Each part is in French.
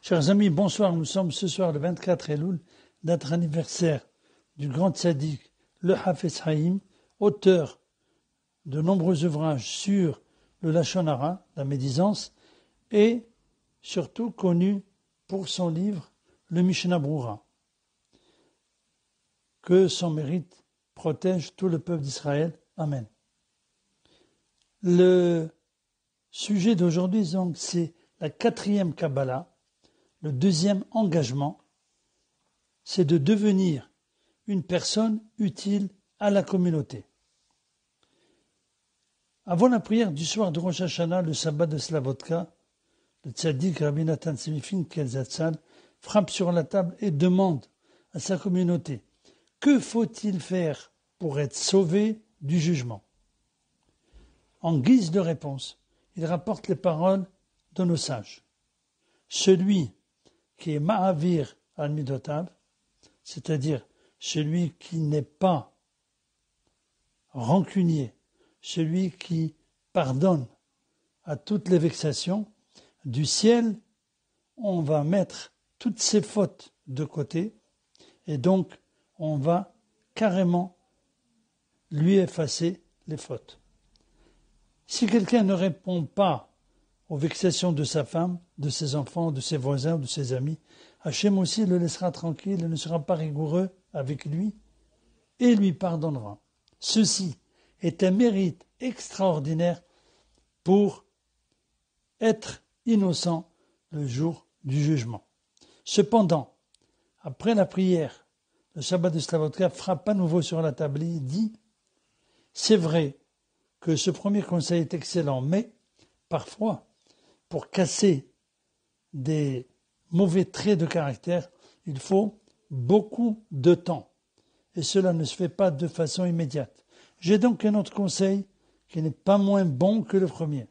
Chers amis, bonsoir. Nous sommes ce soir le 24 Elul, date anniversaire du grand tzaddik, le Hafez Haïm, auteur de nombreux ouvrages sur le Lachon Hara, la médisance, et surtout connu pour son livre, le Mishnah Broura. Que son mérite protège tout le peuple d'Israël. Amen. Le sujet d'aujourd'hui, donc, c'est la 4e Kabbalah. Le 2e engagement, c'est de devenir une personne utile à la communauté. Avant la prière du soir de Rosh Hashanah, le sabbat de Slavotka, le tzaddik Rabbi Nathan Semifin Kelzatzal frappe sur la table et demande à sa communauté: que faut-il faire pour être sauvé du jugement? En guise de réponse, il rapporte les paroles de nos sages. Celui qui est Ma'avir al-Midotav, c'est-à-dire celui qui n'est pas rancunier, celui qui pardonne à toutes les vexations, du ciel, on va mettre toutes ses fautes de côté et donc on va carrément lui effacer les fautes. Si quelqu'un ne répond pas aux vexations de sa femme, de ses enfants, de ses voisins, de ses amis, Hachem aussi le laissera tranquille et ne sera pas rigoureux avec lui et lui pardonnera. Ceci est un mérite extraordinaire pour être innocent le jour du jugement. Cependant, après la prière, le sabbat de Slavotka frappe à nouveau sur la table et dit: c'est vrai que ce premier conseil est excellent, mais parfois, pour casser des mauvais traits de caractère, il faut beaucoup de temps. Et cela ne se fait pas de façon immédiate. J'ai donc un autre conseil qui n'est pas moins bon que le premier.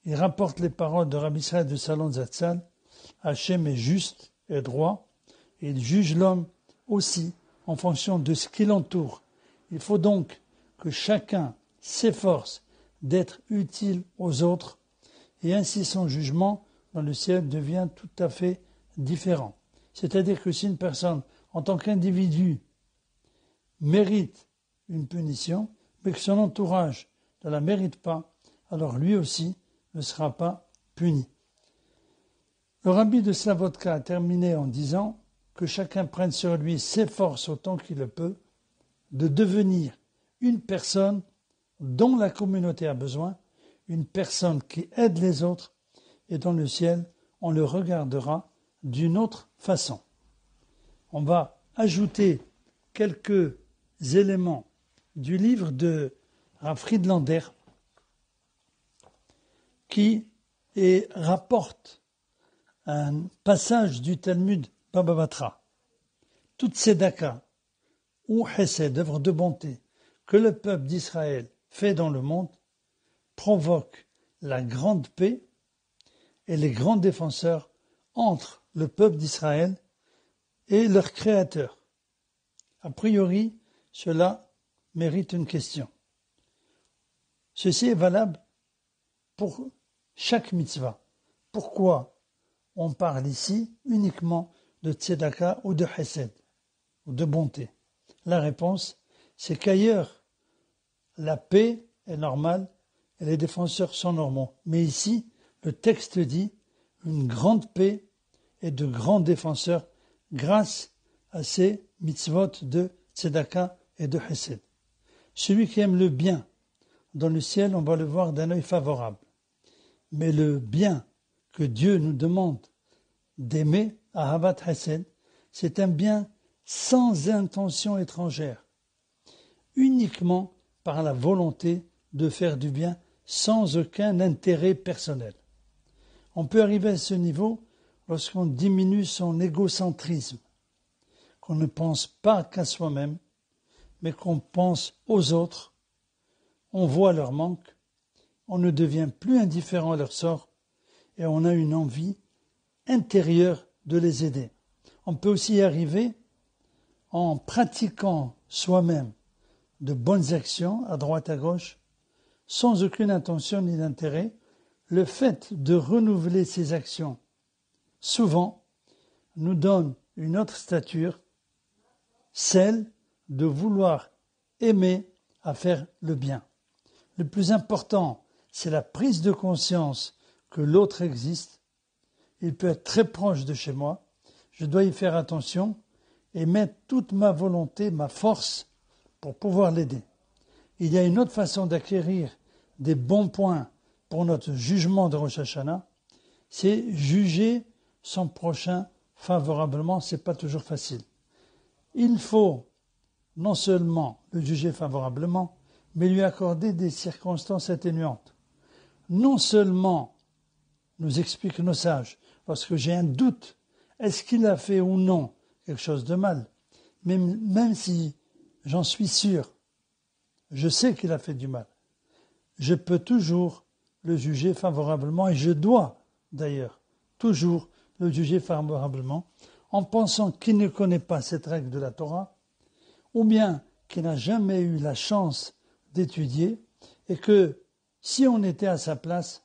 Il rapporte les paroles de Rabbi Israël de Salon Zatzal: Hachem est juste et droit, et il juge l'homme aussi en fonction de ce qui l'entoure. Il faut donc que chacun s'efforce d'être utile aux autres, et ainsi son jugement dans le ciel devient tout à fait différent. C'est-à-dire que si une personne, en tant qu'individu, mérite une punition, mais que son entourage ne la mérite pas, alors lui aussi ne sera pas puni. Le rabbi de Slavotka a terminé en disant que chacun prenne sur lui ses forces autant qu'il le peut de devenir une personne dont la communauté a besoin, une personne qui aide les autres, et dans le ciel, on le regardera d'une autre façon. On va ajouter quelques éléments du livre de Rav Friedlander qui rapporte un passage du Talmud Baba Batra. Toutes ces dakas ou chesed, œuvres de bonté, que le peuple d'Israël fait dans le monde, provoquent la grande paix et les grands défenseurs entre le peuple d'Israël et leur Créateur. A priori, cela mérite une question. Ceci est valable pour chaque mitzvah. Pourquoi on parle ici uniquement de tzedaka ou de chesed, ou de bonté? La réponse, c'est qu'ailleurs, la paix est normale et les défenseurs sont normaux. Mais ici, le texte dit une grande paix et de grands défenseurs grâce à ces mitzvot de tzedaka et de chesed. Celui qui aime le bien, dans le ciel, on va le voir d'un œil favorable. Mais le bien que Dieu nous demande d'aimer, ahavat chesed, c'est un bien sans intention étrangère, uniquement par la volonté de faire du bien sans aucun intérêt personnel. On peut arriver à ce niveau lorsqu'on diminue son égocentrisme, qu'on ne pense pas qu'à soi-même, mais qu'on pense aux autres, on voit leur manque, on ne devient plus indifférent à leur sort et on a une envie intérieure de les aider. On peut aussi y arriver en pratiquant soi-même de bonnes actions à droite à gauche, sans aucune intention ni d'intérêt. Le fait de renouveler ces actions souvent, nous donne une autre stature, celle de vouloir aimer à faire le bien. Le plus important, c'est la prise de conscience que l'autre existe. Il peut être très proche de chez moi. Je dois y faire attention et mettre toute ma volonté, ma force pour pouvoir l'aider. Il y a une autre façon d'acquérir des bons points pour notre jugement de Rosh Hashanah, c'est juger son prochain favorablement. C'est pas toujours facile. Il faut non seulement le juger favorablement, mais lui accorder des circonstances atténuantes. Non seulement, nous expliquent nos sages, lorsque j'ai un doute, est-ce qu'il a fait ou non quelque chose de mal, même si j'en suis sûr, je sais qu'il a fait du mal, je peux toujours le juger favorablement, et je dois d'ailleurs toujours le juger favorablement, en pensant qu'il ne connaît pas cette règle de la Torah, ou bien qu'il n'a jamais eu la chance d'étudier, et que si on était à sa place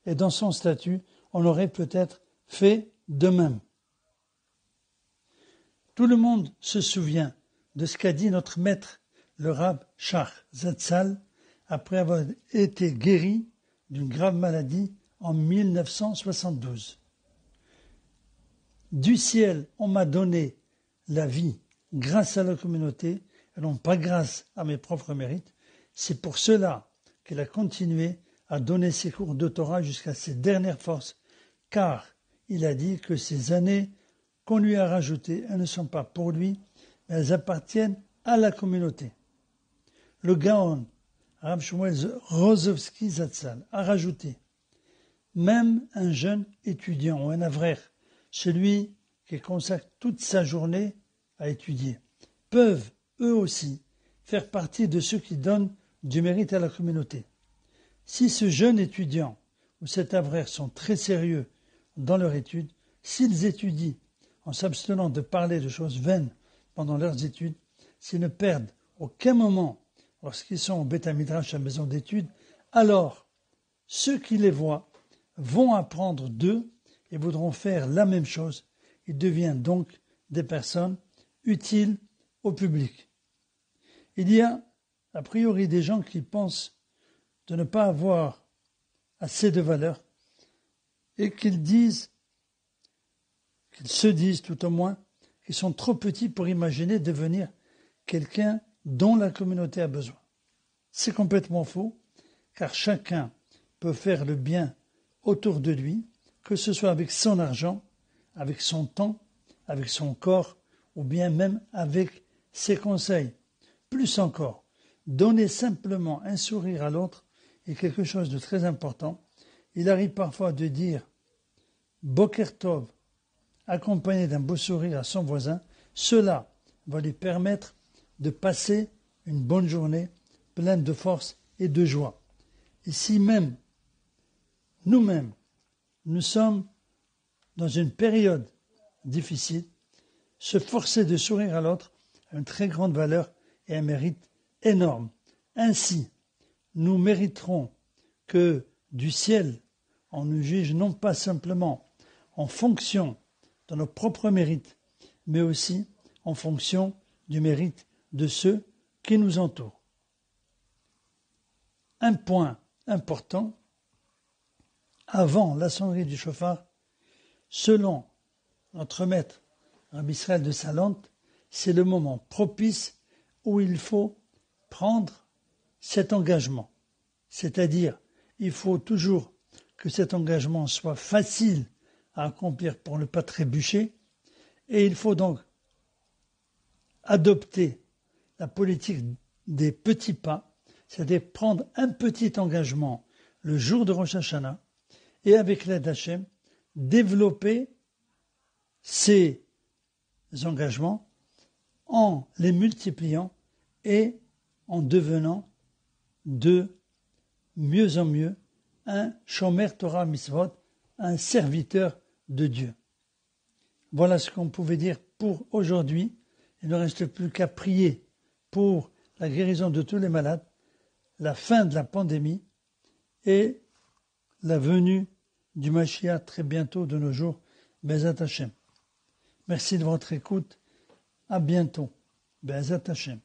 et dans son statut, on aurait peut-être fait de même. Tout le monde se souvient de ce qu'a dit notre maître, le Rav Shach Zatzal, après avoir été guéri d'une grave maladie en 1972. Du ciel, on m'a donné la vie grâce à la communauté, et non pas grâce à mes propres mérites. C'est pour cela qu'il a continué à donner ses cours de Torah jusqu'à ses dernières forces, car il a dit que ces années qu'on lui a rajoutées, elles ne sont pas pour lui, mais elles appartiennent à la communauté. Le Gaon, Rav Shmuel Rozovski Zatzal, a rajouté: même un jeune étudiant ou un avrer, celui qui consacre toute sa journée à étudier, peuvent eux aussi faire partie de ceux qui donnent du mérite à la communauté. Si ce jeune étudiant ou cet avrer sont très sérieux dans leur étude, s'ils étudient en s'abstenant de parler de choses vaines pendant leurs études, s'ils ne perdent aucun moment lorsqu'ils sont au Beth Midrash, à la maison d'études, alors ceux qui les voient vont apprendre d'eux et voudront faire la même chose. Ils deviennent donc des personnes utiles au public. Il y a a priori des gens qui pensent de ne pas avoir assez de valeur et qu'ils se disent tout au moins qu'ils sont trop petits pour imaginer devenir quelqu'un dont la communauté a besoin. C'est complètement faux, car chacun peut faire le bien autour de lui, que ce soit avec son argent, avec son temps, avec son corps, ou bien même avec ses conseils. Plus encore, donner simplement un sourire à l'autre est quelque chose de très important. Il arrive parfois de dire Boker Tov, accompagné d'un beau sourire à son voisin. Cela va lui permettre de passer une bonne journée pleine de force et de joie. Et si même nous-mêmes, nous sommes dans une période difficile, se forcer de sourire à l'autre a une très grande valeur et un mérite énorme. Ainsi, nous mériterons que du ciel, on nous juge non pas simplement en fonction de nos propres mérites, mais aussi en fonction du mérite de ceux qui nous entourent. Un point important, avant la sonnerie du chauffard, selon notre maître Rabbi Israël de Salente, c'est le moment propice où il faut prendre cet engagement. C'est-à-dire, il faut toujours que cet engagement soit facile à accomplir pour ne pas trébucher, et il faut donc adopter la politique des petits pas, c'est-à-dire prendre un petit engagement le jour de Rosh Hashanah, et avec l'aide d'Hachem, développer ces engagements en les multipliant et en devenant de mieux en mieux un Shomer Torah Mitzvot, un serviteur de Dieu. Voilà ce qu'on pouvait dire pour aujourd'hui. Il ne reste plus qu'à prier pour la guérison de tous les malades, la fin de la pandémie et la venue du Mashiach très bientôt de nos jours. Be'ezat Hashem. Merci de votre écoute. À bientôt. Be'ezat Hashem.